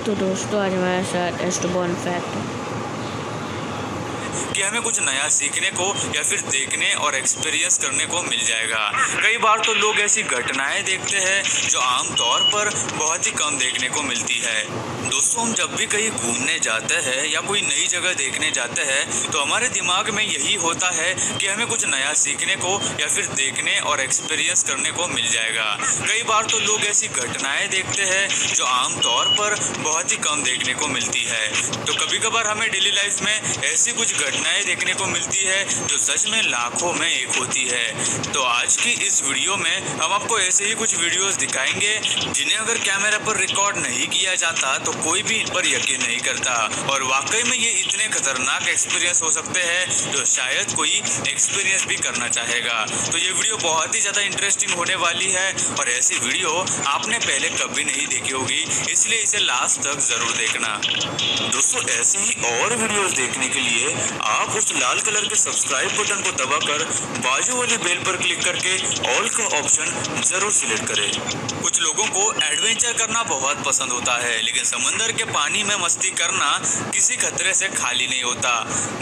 तो दोस्तों आज हमारे साथ एस्टोबॉर्न फैक्ट है कि हमें कुछ नया सीखने को या फिर देखने और एक्सपीरियंस करने को मिल जाएगा। कई बार तो लोग ऐसी घटनाएं देखते हैं जो आमतौर पर बहुत ही कम देखने को मिलती है। दोस्तों, हम जब भी कहीं घूमने जाते हैं या कोई नई जगह देखने जाते हैं तो हमारे दिमाग में यही होता है कि हमें कुछ नया सीखने को या फिर देखने और एक्सपीरियंस करने को मिल जाएगा। कई बार तो लोग ऐसी घटनाएं देखते हैं जो आमतौर पर बहुत ही कम देखने को मिलती है। तो कभी कभार हमें डेली लाइफ में ऐसी कुछ घटनाएं देखने को मिलती है जो सच में लाखों में एक होती है। तो आज की इस वीडियो में हम आपको ऐसे ही कुछ वीडियोस दिखाएंगे जिन्हें अगर कैमरा पर रिकॉर्ड नहीं किया जाता तो कोई भी इन पर यकीन नहीं करता, और वाकई में ये इतने खतरनाक एक्सपीरियंस हो सकते हैं जो शायद कोई एक्सपीरियंस भी करना चाहेगा। तो ये वीडियो बहुत ही ज्यादा इंटरेस्टिंग होने वाली है और ऐसी वीडियो आपने पहले कभी नहीं देखी होगी, इसलिए इसे लास्ट तक जरूर देखना। दोस्तों, ऐसे ही और वीडियोस देखने के लिए आप उस लाल कलर के सब्सक्राइब बटन को दबाकर बाजू वाले बेल पर क्लिक करके ऑल का ऑप्शन जरूर सिलेक्ट करें। कुछ लोगों को एडवेंचर करना बहुत पसंद होता है, लेकिन समंदर के पानी में मस्ती करना किसी खतरे से खाली नहीं होता।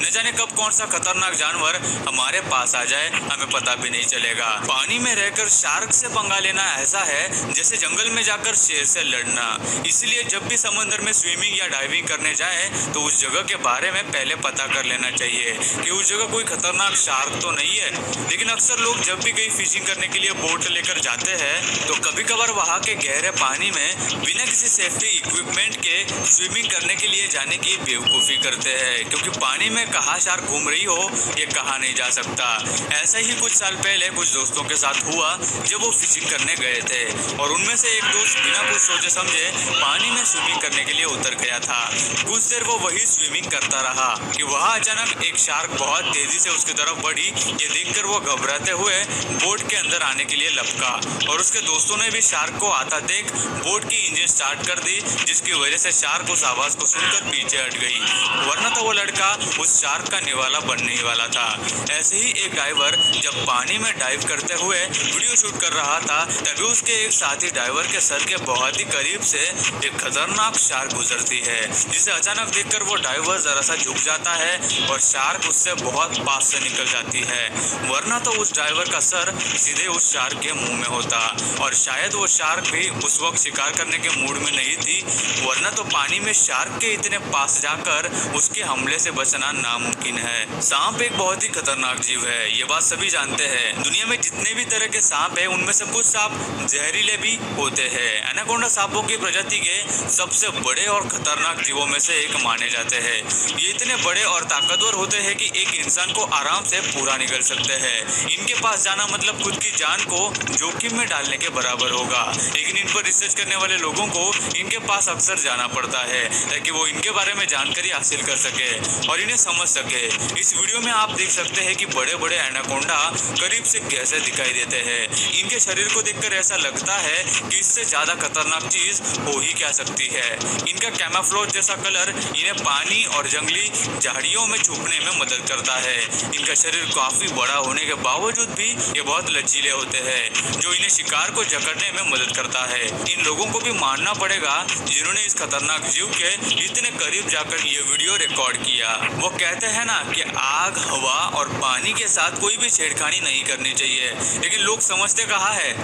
न जाने कब कौन सा खतरनाक जानवर हमारे पास आ जाए हमें पता भी नहीं चलेगा। पानी में रहकर शार्क से पंगा लेना ऐसा है जैसे जंगल में जाकर शेर से लड़ना। इसलिए जब भी समंदर में स्विमिंग या डाइविंग करने जाए तो उस जगह के बारे में पहले पता कर लेना चाहिए कि उस जगह कोई खतरनाक शार्क तो नहीं है। लेकिन अक्सर लोग जब भी कहीं फिशिंग करने के लिए बोट लेकर जाते हैं तो कभी कभार वहाँ के गहरे पानी में बिना किसी सेफ्टी इक्विपमेंट के स्विमिंग करने के लिए जाने की बेवकूफ़ी करते हैं, क्योंकि पानी में कहाँ शार्क घूम रही हो ये कहा नहीं जा सकता। ऐसा ही कुछ साल पहले कुछ दोस्तों के साथ हुआ जब वो फिशिंग करने गए थे और उनमें से एक दोस्त बिना कुछ सोचे समझे पानी में स्विमिंग करने के लिए उतर गया था। कुछ देर वो वही स्विमिंग करता रहा कि वहाँ अचानक एक शार्क बहुत तेजी से उसकी तरफ बढ़ी। ये देखकर वो घबराते हुए बोट के अंदर आने के लिए लपका और उसके दोस्तों ने भी शार्क को आता देख बोट की इंजन स्टार्ट कर दी, जिसकी वजह से शार्क उस आवाज को सुनकर पीछे हट गई, वरना तो वो लड़का उस शार्क का निवाला बनने ही वाला था। ऐसे ही एक डाइवर जब पानी में डाइव करते हुए वीडियो शूट कर रहा था तभी उसके एक साथी डाइवर के सर के बहुत ही करीब से एक खतरनाक शार्क गुजरती है, जिसे अचानक देखकर वो डाइवर जरा सा झुक जाता है और शार्क उससे बहुत पास से निकल जाती है, वरना तो उस ड्राइवर का सर सीधे उस शार्क के मुंह में होता। और शायद वो शार्क भी उस वक्त शिकार करने के मूड में नहीं थी, वरना तो पानी में शार्क के इतने पास जाकर उसके हमले से बचना नामुमकिन है। सांप एक बहुत ही खतरनाक जीव है, ये बात सभी जानते हैं। दुनिया में जितने भी तरह के सांप है उनमें से कुछ सांप जहरीले भी होते हैं। एनाकोंडा सांपों की प्रजाति के सबसे बड़े और खतरनाक जीवों में से एक माने जाते हैं। ये इतने बड़े और ताकतवर होते हैं कि एक इंसान को आराम से पूरा निगल सकते हैं। इनके पास जाना मतलब खुद की जान को जोखिम में डालने के बराबर होगा, लेकिन इन पर रिसर्च करने वाले लोगों को इनके पास अक्सर जाना पड़ता है ताकि वो इनके बारे में जानकारी हासिल कर सके और इन्हें समझ सके। इस वीडियो में आप देख सकते हैं कि बड़े बड़े एनाकोंडा करीब से कैसे दिखाई देते हैं। इनके शरीर को देखकर ऐसा लगता है कि इससे ज्यादा खतरनाक चीज हो ही क्या सकती है। इनका कैमोफ्लेज जैसा कलर इन्हें पानी और जंगली झाड़ियों में छुपने में मदद करता है। इनका शरीर काफी बड़ा होने के बावजूद भी ये बहुत लचीले होते हैं, जो इन्हें शिकार को जकड़ने में मदद करता है। इन लोगों को भी मानना पड़ेगा जिन्होंने इस खतरनाक जीव के इतने करीब जाकर ये वीडियो रिकॉर्ड किया। वो कहते हैं ना कि आग, हवा और पानी के साथ कोई भी छेड़खानी नहीं करनी चाहिए, लेकिन लोग समझते कहाँ है।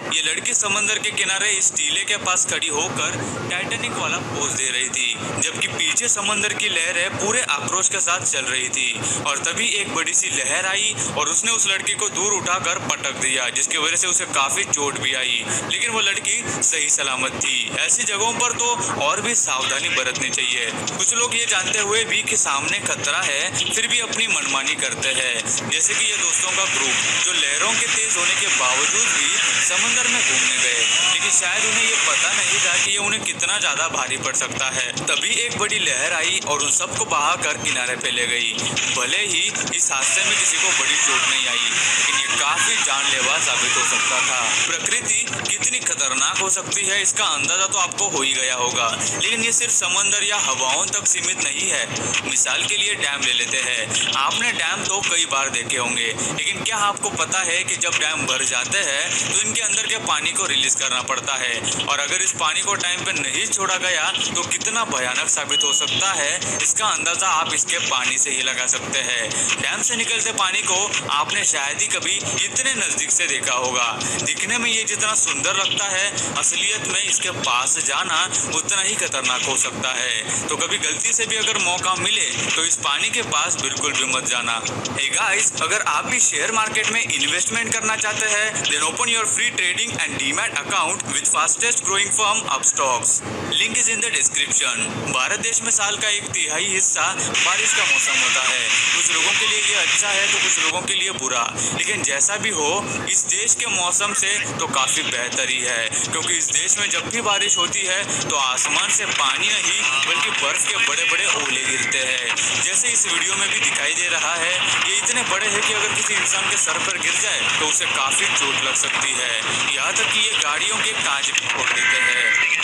ये लड़की समंदर के किनारे इस टीले के पास खड़ी होकर टाइटैनिक वाला पोज दे रही थी, जबकि पीछे समंदर की लहरें पूरे आक्रोश के साथ चल रही थी। और तभी एक बड़ी सी लहर आई और उसने उस लड़की को दूर उठाकर पटक दिया, जिसकी वजह से उसे काफी चोट भी आई, लेकिन वो लड़की सही सलामत थी। ऐसी जगहों पर तो और भी सावधानी बरतनी चाहिए। कुछ लोग ये जानते हुए भी कि सामने खतरा है फिर भी अपनी मनमानी करते हैं, जैसे कि ये दोस्तों का ग्रुप जो लहरों के तेज होने के बावजूद भी समंदर में घूमने गए, लेकिन शायद उन्हें ये पता नहीं था कि ये उन्हें कितना ज्यादा भारी पड़ सकता है। तभी एक बड़ी बड़ी लहर आई और उन सबको बहाकर किनारे पे ले गई। भले ही इस हादसे में किसी को बड़ी चोट नहीं आई, लेकिन ये काफी जानलेवा साबित हो सकता था। प्रकृति कितनी खतरनाक हो सकती है इसका अंदाजा तो आपको हो ही गया होगा, लेकिन ये सिर्फ समंदर या हवाओं तक सीमित नहीं है। मिसाल के लिए डैम ले लेते हैं। आपने डैम तो कई बार देखे होंगे, लेकिन क्या आपको पता है कि जब डैम भर जाते हैं तो इनके अंदर के पानी को रिलीज करना पड़ता है, और अगर इस पानी को टाइम पे नहीं छोड़ा गया तो कितना भयानक साबित हो सकता है इसका अंदाजा आप इसके पानी से ही लगा सकते हैं। डैम से निकलते पानी को आपने शायद ही कभी इतने नजदीक से देखा होगा। दिखने में ये जितना सुंदर लगता है, असलियत में इसके पास जाना उतना ही खतरनाक हो सकता है। तो कभी गलती से भी अगर मौका मिले तो इस पानी के पास बिल्कुल भी मत जाना। हे गाइस, अगर आप भी शेयर मार्केट में इन्वेस्टमेंट करना चाहते हैं, then open your free trading and demat account with fastest growing firm Upstox. Link is in the description. Bharat देश में साल का 1/3 हिस्सा बारिश का मौसम होता है। कुछ लोगों के लिए ये अच्छा है तो कुछ लोगों के लिए बुरा, लेकिन जैसा भी हो इस देश के मौसम से तो काफी बेहतर ही है, क्योंकि इस देश में जब भी बारिश होती है तो आसमान से पानी नहीं बल्कि बर्फ के बड़े बड़े ओले गिरते हैं। जैसे इस वीडियो में भी दिखाई दे रहा है, ये इतने बड़े हैं कि अगर किसी इंसान के सर पर गिर जाए तो उसे काफी चोट लग सकती है। यहाँ तक कि ये गाड़ियों के कांच भी फोड़ देते हैं।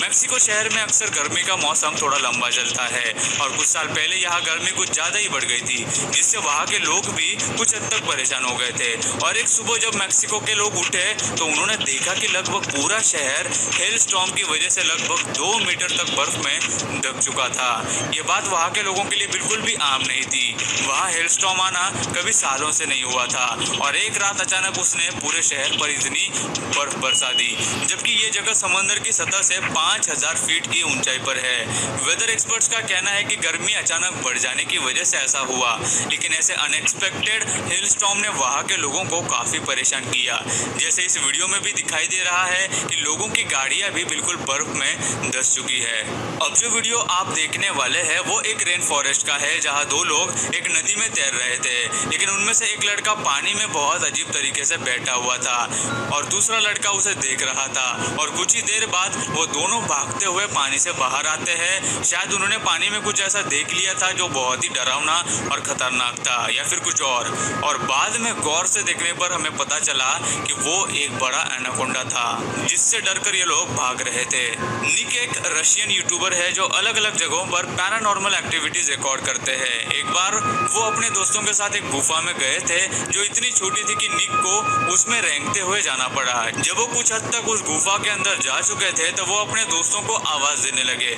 मेक्सिको शहर में अक्सर गर्मी का मौसम थोड़ा लंबा चलता है, और कुछ साल पहले यहाँ गर्मी कुछ ज्यादा ही बढ़ गई थी, जिससे वहाँ के लोग भी कुछ हद तक परेशान हो गए थे। और एक सुबह जब मेक्सिको के लोग उठे तो उन्होंने देखा कि लगभग पूरा शहर हेल स्टॉर्म की वजह से लगभग 2 मीटर तक बर्फ में ढक चुका था। ये बात वहाँ के लोगों के लिए बिल्कुल भी आम नहीं थी। वहाँ हेल स्टॉर्म आना कभी सालों से नहीं हुआ था, और एक रात अचानक उसने पूरे शहर पर इतनी बर्फ बरसा दी, जबकि ये जगह समंदर की सतह से 5000 फीट की ऊंचाई पर है। वेदर एक्सपर्ट्स का कहना है कि गर्मी अचानक बढ़ जाने की वजह से ऐसा हुआ, लेकिन ऐसे अनएक्सपेक्टेड हेल स्टॉर्म ने वहां के लोगों को काफी परेशान किया। जैसे इस वीडियो में भी दिखाई दे रहा है कि लोगों की गाड़ियां भी बिल्कुल बर्फ में धंस चुकी है। अब जो वीडियो आप देखने वाले हैं वो एक रेन फॉरेस्ट का है, जहां 2 लोग एक नदी में तैर रहे थे, लेकिन उनमें से एक लड़का पानी में बहुत अजीब तरीके से बैठा हुआ था और दूसरा लड़का उसे देख रहा था। और कुछ ही देर बाद वो दोनों भागते हुए पानी से बाहर आते हैं। शायद उन्होंने पानी में कुछ ऐसा देख लिया था जो बहुत ही डरावना और खतरनाक था, या फिर कुछ और बाद में गौर से देखने पर हमें पता चला कि वो एक बड़ा एनाकोंडा था, जिससे डरकर ये लोग भाग रहे थे। निक एक रशियन यूट्यूबर है जो अलग अलग जगहों पर पैरानॉर्मल एक्टिविटीज रिकॉर्ड करते हैं। एक बार वो अपने दोस्तों के साथ एक गुफा में गए थे जो इतनी छोटी थी कि निक को उसमें रेंगते हुए जाना पड़ा। जब वो कुछ हद तक उस गुफा के अंदर जा चुके थे तो वो अपने दोस्तों को आवाज देने लगे,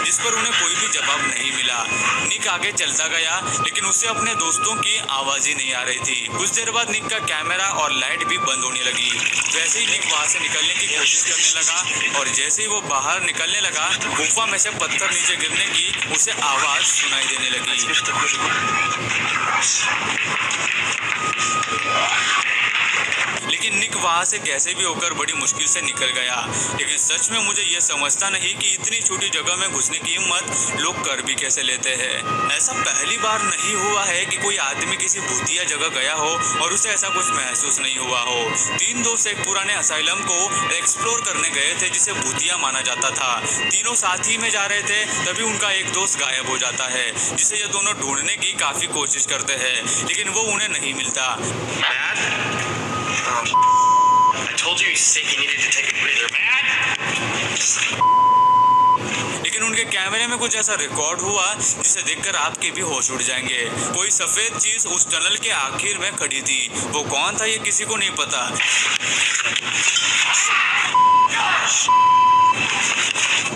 जिस पर उन्हें कोई भी जवाब नहीं मिला। निक आगे चलता गया, लेकिन उससे अपने दोस्तों की आवाज ही नहीं आ रही थी। कुछ देर बाद निक का कैमरा और लाइट भी बंद होने लगी। वैसे ही निक वहां से निकलने की कोशिश करने लगा, और जैसे ही वो बाहर निकलने लगा गुफा में से पत्थर नीचे गिरने की उसे आवाज सुनाई देने लगी। लेकिन निक वहां से कैसे भी होकर बड़ी मुश्किल से निकल गया। लेकिन सच में मुझे यह समझता नहीं कि इतनी छोटी जगह में घुसने की हिम्मत लोग कर भी कैसे लेते हैं। ऐसा पहली बार नहीं हुआ है कि कोई आदमी किसी भूतिया जगह गया हो और उसे ऐसा कुछ महसूस नहीं हुआ हो। 3 दोस्त एक पुराने असाइलम को एक्सप्लोर करने गए थे जिसे भूतिया माना जाता था। तीनों साथ ही में जा रहे थे, तभी उनका एक दोस्त गायब हो जाता है, जिसे ये दोनों ढूंढने की काफी कोशिश करते हैं, लेकिन वो उन्हें नहीं मिलता। I told you he's sick. He needed to take a breather, man. लेकिन उनके कैमरे में कुछ ऐसा रिकॉर्ड हुआ जिसे देखकर आपके भी होश उड़ जाएंगे। कोई सफेद चीज उस टनल के आखिर में खड़ी थी। वो कौन था ये किसी को नहीं पता,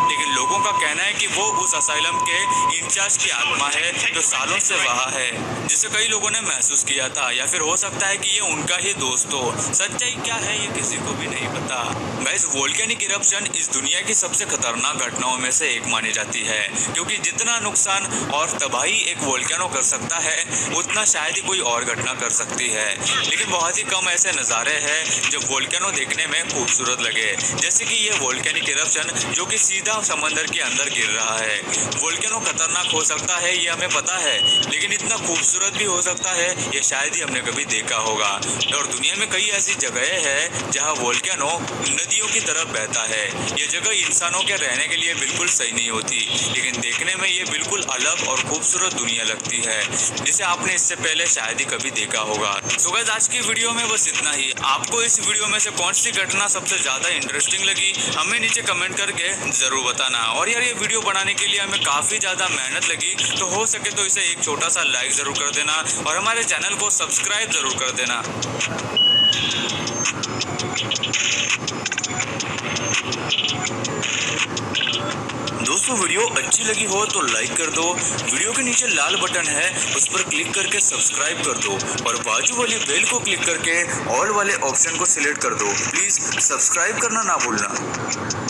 लेकिन लोगों का कहना है कि वो उस असाइलम के इंचार्ज की आत्मा है जो सालों से वहाँ है, जिसे कई लोगों ने महसूस किया था, या फिर हो सकता है कि ये उनका ही दोस्त हो। सच्चाई क्या है ये किसी को भी नहीं पता। गाइस, वोल्केनिक इरप्शन इस दुनिया की सबसे खतरनाक घटनाओं में से एक मानी जाती है, क्योंकि जितना नुकसान और तबाही एक वोल्केनो कर सकता है उतना शायद ही कोई और घटना कर सकती है। लेकिन बहुत ही कम ऐसे नज़ारे हैं जो वोल्केनो देखने में खूबसूरत लगे, जैसे कि ये वोल्केनिक इरप्शन जो कि सीधा समंदर के अंदर गिर रहा है। वोल्केनो खतरनाक हो सकता है ये हमें पता है, लेकिन इतना खूबसूरत भी हो सकता है ये शायद ही हमने कभी देखा होगा। और दुनिया में कई ऐसी जगहें हैं जहां वोल्केनो नदियों की तरफ बहता है। ये जगह इंसानों के रहने के लिए बिल्कुल सही नहीं होती, लेकिन देखने में ये बिल्कुल अलग और खूबसूरत दुनिया लगती है जिसे आपने इससे पहले शायद ही कभी देखा होगा। तो गाइस आज की वीडियो में बस इतना ही। आपको इस वीडियो में से कौन सी घटना सबसे ज्यादा इंटरेस्टिंग लगी हमें नीचे कमेंट करके जरूर बताना। और यार ये वीडियो बनाने के लिए हमें काफी ज्यादा मेहनत लगी, तो हो सके तो इसे एक छोटा सा लाइक जरूर कर देना और हमारे चैनल को सब्सक्राइब जरूर कर देना। दोस्तों वीडियो अच्छी लगी हो तो लाइक कर दो, वीडियो के नीचे लाल बटन है उस पर क्लिक करके सब्सक्राइब कर दो और बाजू वाली बेल को क्लिक करके ऑल वाले ऑप्शन को सिलेक्ट कर दो। प्लीज सब्सक्राइब करना ना भूलना।